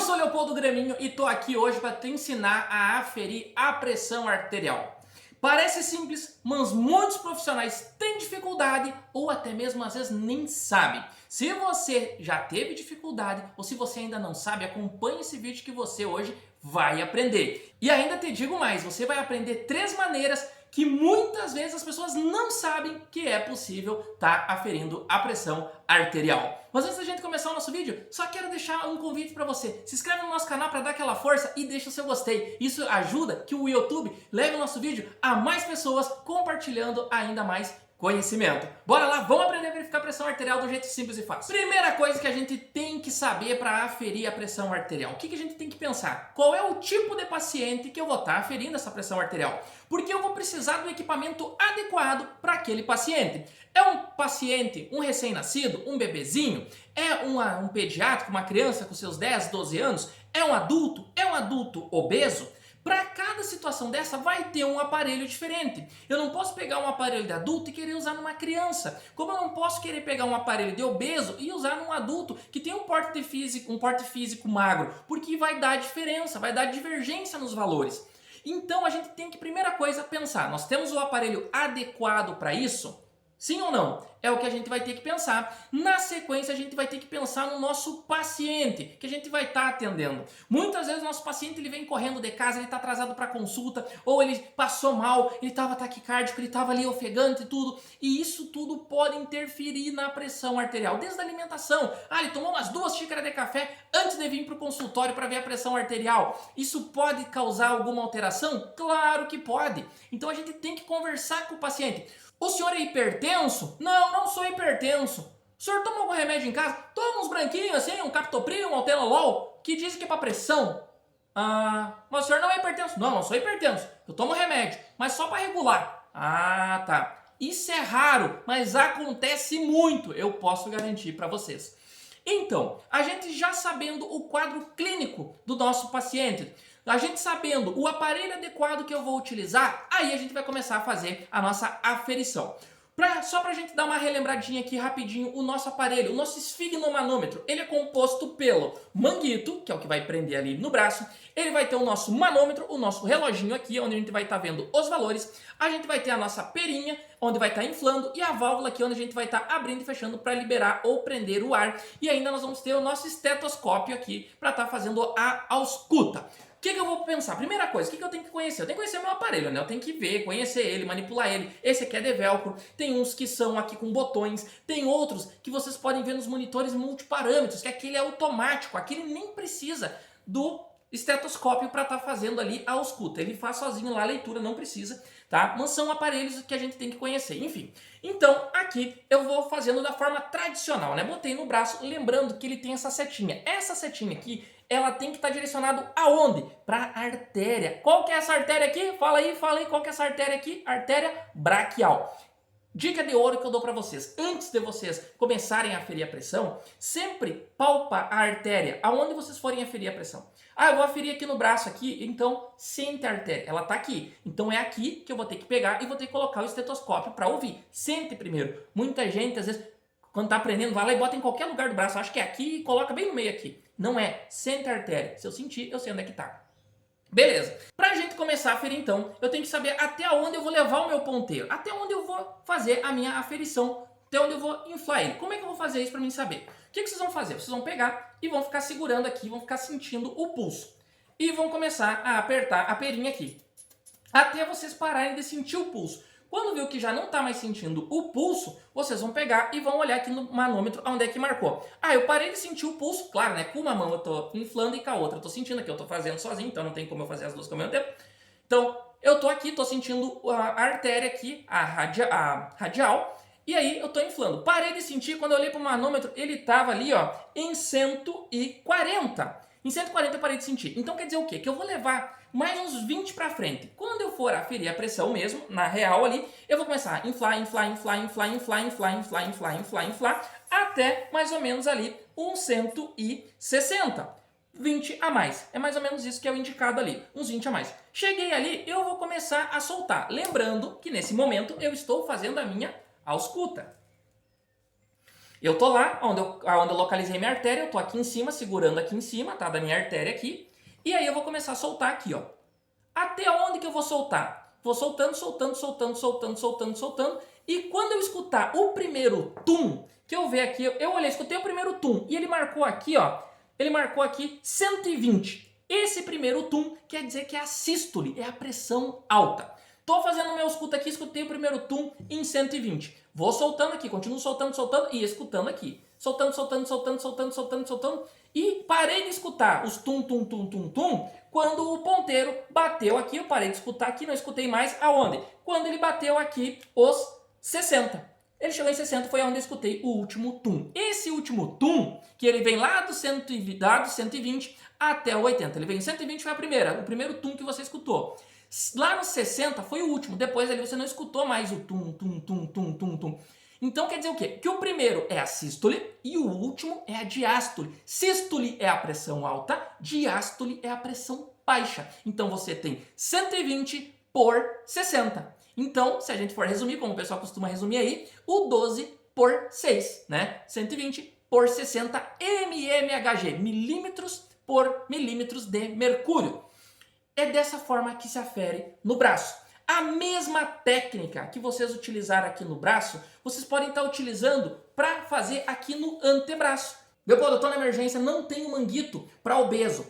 sou Leopoldo Graminho e tô aqui hoje para te ensinar a aferir a pressão arterial. Parece simples, mas muitos profissionais têm dificuldade ou até mesmo às vezes nem sabem. Se você já teve dificuldade ou se você ainda não sabe, acompanhe esse vídeo que você hoje vai aprender. E ainda te digo mais, você vai aprender 3 maneiras que muitas vezes as pessoas não sabem que é possível estar aferindo a pressão arterial. Mas antes da gente começar o nosso vídeo, só quero deixar um convite para você. Se inscreve no nosso canal para dar aquela força e deixa o seu gostei. Isso ajuda que o YouTube leve o nosso vídeo a mais pessoas, compartilhando ainda mais conhecimento. Bora lá, vamos aprender a verificar a pressão arterial do jeito simples e fácil. Primeira coisa que a gente tem que saber para aferir a pressão arterial. O que a gente tem que pensar? Qual é o tipo de paciente que eu vou estar aferindo essa pressão arterial? Porque eu vou precisar do equipamento adequado para aquele paciente. É um paciente, um recém-nascido, um bebezinho? É um pediátrico, uma criança com seus 10, 12 anos? É um adulto? É um adulto obeso? Para cada situação dessa vai ter um aparelho diferente. Eu não posso pegar um aparelho de adulto e querer usar numa criança. Como eu não posso querer pegar um aparelho de obeso e usar num adulto que tem um porte físico magro, porque vai dar diferença, vai dar divergência nos valores. Então a gente tem que, primeira coisa, pensar, nós temos o aparelho adequado para isso? Sim ou não? É o que a gente vai ter que pensar. Na sequência, a gente vai ter que pensar no nosso paciente, que a gente vai estar atendendo. Muitas vezes o nosso paciente ele vem correndo de casa, ele está atrasado para consulta, ou ele passou mal, ele estava taquicárdico, ele estava ali ofegante e tudo. E isso tudo pode interferir na pressão arterial, desde a alimentação. Ah, ele tomou umas 2 xícaras de café antes de vir para o consultório para ver a pressão arterial. Isso pode causar alguma alteração? Claro que pode. Então a gente tem que conversar com o paciente. O senhor é hipertenso? Não, não sou hipertenso. O senhor toma algum remédio em casa? Toma uns branquinhos assim, um captopril, um altenolol, que dizem que é para pressão. Mas o senhor não é hipertenso? Não, não sou hipertenso. Eu tomo remédio, mas só para regular. Ah, tá. Isso é raro, mas acontece muito, eu posso garantir para vocês. Então, a gente já sabendo o quadro clínico do nosso paciente, a gente sabendo o aparelho adequado que eu vou utilizar, aí a gente vai começar a fazer a nossa aferição. Só para a gente dar uma relembradinha aqui rapidinho, o nosso aparelho, o nosso esfigmomanômetro, ele é composto pelo manguito, que é o que vai prender ali no braço, ele vai ter o nosso manômetro, o nosso reloginho aqui, onde a gente vai estar vendo os valores, a gente vai ter a nossa perinha, onde vai estar inflando, e a válvula aqui, onde a gente vai estar abrindo e fechando para liberar ou prender o ar, e ainda nós vamos ter o nosso estetoscópio aqui, para estar fazendo a ausculta. O que eu vou pensar? Primeira coisa, o que eu tenho que conhecer? Eu tenho que conhecer o meu aparelho, né? Eu tenho que ver, conhecer ele, manipular ele. Esse aqui é de velcro, tem uns que são aqui com botões, tem outros que vocês podem ver nos monitores multiparâmetros, que aquele é automático, aquele nem precisa do estetoscópio para estar fazendo ali a ausculta. Ele faz sozinho lá a leitura, não precisa, tá? Mas são aparelhos que a gente tem que conhecer, enfim. Então, aqui eu vou fazendo da forma tradicional, né? Botei no braço, lembrando que ele tem essa setinha. Essa setinha aqui, ela tem que estar direcionado aonde? Para a artéria. Qual que é essa artéria aqui? Fala aí, qual que é essa artéria aqui? Artéria braquial. Dica de ouro que eu dou para vocês. Antes de vocês começarem a aferir a pressão, sempre palpa a artéria aonde vocês forem aferir a pressão. Eu vou aferir aqui no braço aqui, então sente a artéria. Ela está aqui. Então é aqui que eu vou ter que pegar e vou ter que colocar o estetoscópio para ouvir. Sente primeiro. Muita gente, às vezes, quando está aprendendo, vai lá e bota em qualquer lugar do braço. Acho que é aqui e coloca bem no meio aqui. Não é. Sente a artéria. Se eu sentir, eu sei onde é que está. Beleza. Pra gente começar a aferir, então, eu tenho que saber até onde eu vou levar o meu ponteiro. Até onde eu vou fazer a minha aferição. Até onde eu vou inflar ele. Como é que eu vou fazer isso pra mim saber? O que vocês vão fazer? Vocês vão pegar e vão ficar segurando aqui, vão ficar sentindo o pulso. E vão começar a apertar a perinha aqui. Até vocês pararem de sentir o pulso. Quando viu que já não está mais sentindo o pulso, vocês vão pegar e vão olhar aqui no manômetro onde é que marcou. Eu parei de sentir o pulso, claro, né? Com uma mão eu estou inflando e com a outra eu estou sentindo aqui. Eu estou fazendo sozinho, então não tem como eu fazer as duas ao mesmo tempo. Então, eu estou aqui, estou sentindo a artéria aqui, a radial, e aí eu estou inflando. Parei de sentir, quando eu olhei para o manômetro, ele estava ali, ó, em 140. Em 140 eu parei de sentir. Então quer dizer o quê? Que eu vou levar mais uns 20 para frente. Quando eu for aferir a pressão mesmo, na real ali, eu vou começar a inflar, até mais ou menos ali uns 160. 20 a mais. É mais ou menos isso que é o indicado ali, uns 20 a mais. Cheguei ali, eu vou começar a soltar. Lembrando que nesse momento eu estou fazendo a minha ausculta. Eu tô lá, onde eu localizei minha artéria, eu tô aqui em cima, segurando aqui em cima, tá? Da minha artéria aqui. E aí eu vou começar a soltar aqui, ó. Até onde que eu vou soltar? Vou soltando, soltando, soltando, soltando, soltando, soltando. E quando eu escutar o primeiro tum, que eu ver aqui, eu olhei, escutei o primeiro tum e ele marcou aqui, ó. Ele marcou aqui 120. Esse primeiro tum quer dizer que é a sístole, é a pressão alta. Tô fazendo meu escuta aqui, escutei o primeiro tum em 120. Vou soltando aqui, continuo soltando, soltando e escutando aqui. Soltando, soltando, soltando, soltando, soltando, soltando. E parei de escutar os tum, tum, tum, tum, tum, quando o ponteiro bateu aqui. Eu parei de escutar aqui, não escutei mais. Aonde? Quando ele bateu aqui os 60. Ele chegou em 60, foi onde eu escutei o último tum. Esse último tum, que ele vem lá do 120 até o 80. Ele vem em 120, foi o primeiro tum que você escutou. Lá no 60 foi o último, depois ali você não escutou mais o tum, tum, tum, tum, tum, tum. Então quer dizer o quê? Que o primeiro é a sístole e o último é a diástole. Sístole é a pressão alta, diástole é a pressão baixa. Então você tem 120 por 60. Então, se a gente for resumir, como o pessoal costuma resumir aí, o 12 por 6, né? 120 por 60 mmHg, milímetros por milímetros de mercúrio. É dessa forma que se afere no braço. A mesma técnica que vocês utilizaram aqui no braço, vocês podem estar utilizando para fazer aqui no antebraço. Leopoldo, eu estou na emergência, não tenho manguito para obeso.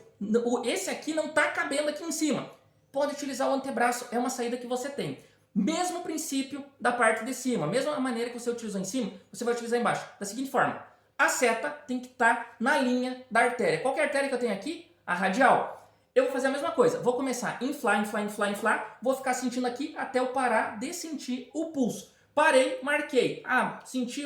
Esse aqui não está cabendo aqui em cima. Pode utilizar o antebraço, é uma saída que você tem. Mesmo princípio da parte de cima, mesma maneira que você utilizou em cima, você vai utilizar embaixo. Da seguinte forma, a seta tem que estar na linha da artéria. Qual que é a artéria que eu tenho aqui? A radial. Eu vou fazer a mesma coisa, vou começar a inflar, inflar, inflar, inflar, vou ficar sentindo aqui até eu parar de sentir o pulso. Parei, marquei.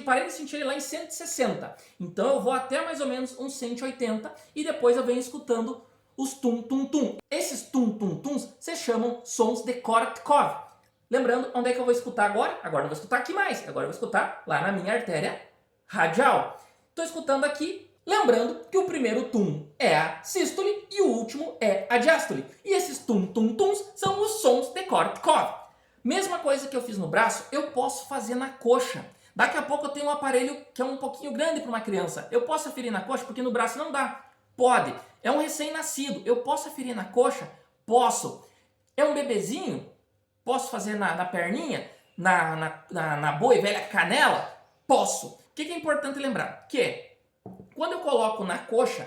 Parei de sentir ele lá em 160. Então eu vou até mais ou menos uns 180 e depois eu venho escutando os tum, tum, tum. Esses tum, tum, tums se chamam sons de Korotkov. Lembrando, onde é que eu vou escutar agora? Agora não vou escutar aqui mais, agora eu vou escutar lá na minha artéria radial. Estou escutando aqui. Lembrando que o primeiro tum é a sístole e o último é a diástole. E esses tum-tum-tums são os sons de Korotkov. Mesma coisa que eu fiz no braço, eu posso fazer na coxa. Daqui a pouco eu tenho um aparelho que é um pouquinho grande para uma criança. Eu posso aferir na coxa porque no braço não dá. Pode. É um recém-nascido. Eu posso aferir na coxa? Posso. É um bebezinho? Posso fazer na perninha? Na boa e velha canela? Posso. O que é importante lembrar? Que quando eu coloco na coxa,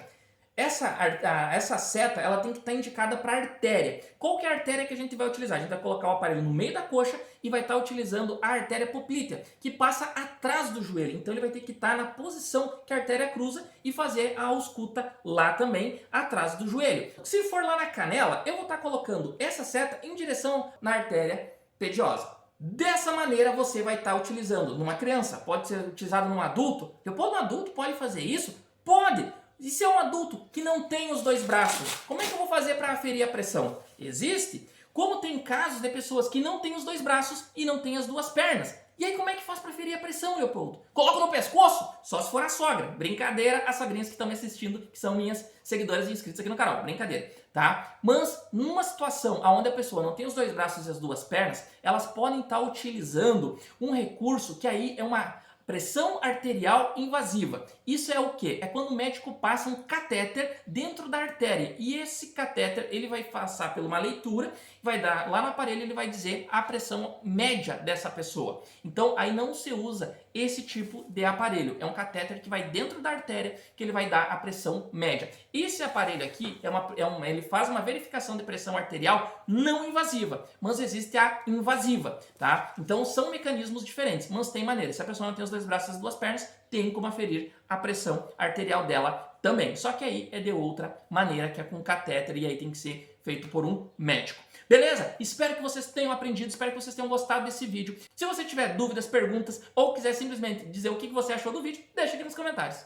essa seta ela tem que estar indicada para a artéria. Qual que é a artéria que a gente vai utilizar? A gente vai colocar o aparelho no meio da coxa e vai estar utilizando a artéria poplítea, que passa atrás do joelho. Então ele vai ter que estar na posição que a artéria cruza e fazer a ausculta lá também, atrás do joelho. Se for lá na canela, eu vou estar colocando essa seta em direção na artéria pediosa. Dessa maneira você vai estar utilizando numa criança, pode ser utilizado num adulto. Um adulto pode fazer isso? Pode! E se é um adulto que não tem os dois braços, como é que eu vou fazer para aferir a pressão? Existe? Como tem casos de pessoas que não têm os dois braços e não têm as duas pernas. E aí como é que faz para aferir a pressão, Leopoldo? Coloca no pescoço? Só se for a sogra. Brincadeira, as sogrinhas que estão me assistindo, que são minhas seguidoras e inscritas aqui no canal. Brincadeira, tá? Mas numa situação onde a pessoa não tem os dois braços e as duas pernas, elas podem estar utilizando um recurso que aí é uma pressão arterial invasiva. Isso é o quê? É quando o médico passa um catéter dentro da artéria. E esse catéter ele vai passar por uma leitura, vai dar lá no aparelho, ele vai dizer a pressão média dessa pessoa. Então aí não se usa esse tipo de aparelho. É um catéter que vai dentro da artéria que ele vai dar a pressão média. Esse aparelho aqui ele faz uma verificação de pressão arterial não invasiva, mas existe a invasiva, tá? Então são mecanismos diferentes, mas tem maneira. Se a pessoa não tem os dois braços e as duas pernas, tem como aferir a pressão arterial dela também. Só que aí é de outra maneira, que é com catéter, e aí tem que ser feito por um médico. Beleza? Espero que vocês tenham aprendido, espero que vocês tenham gostado desse vídeo. Se você tiver dúvidas, perguntas ou quiser simplesmente dizer o que você achou do vídeo, deixa aqui nos comentários.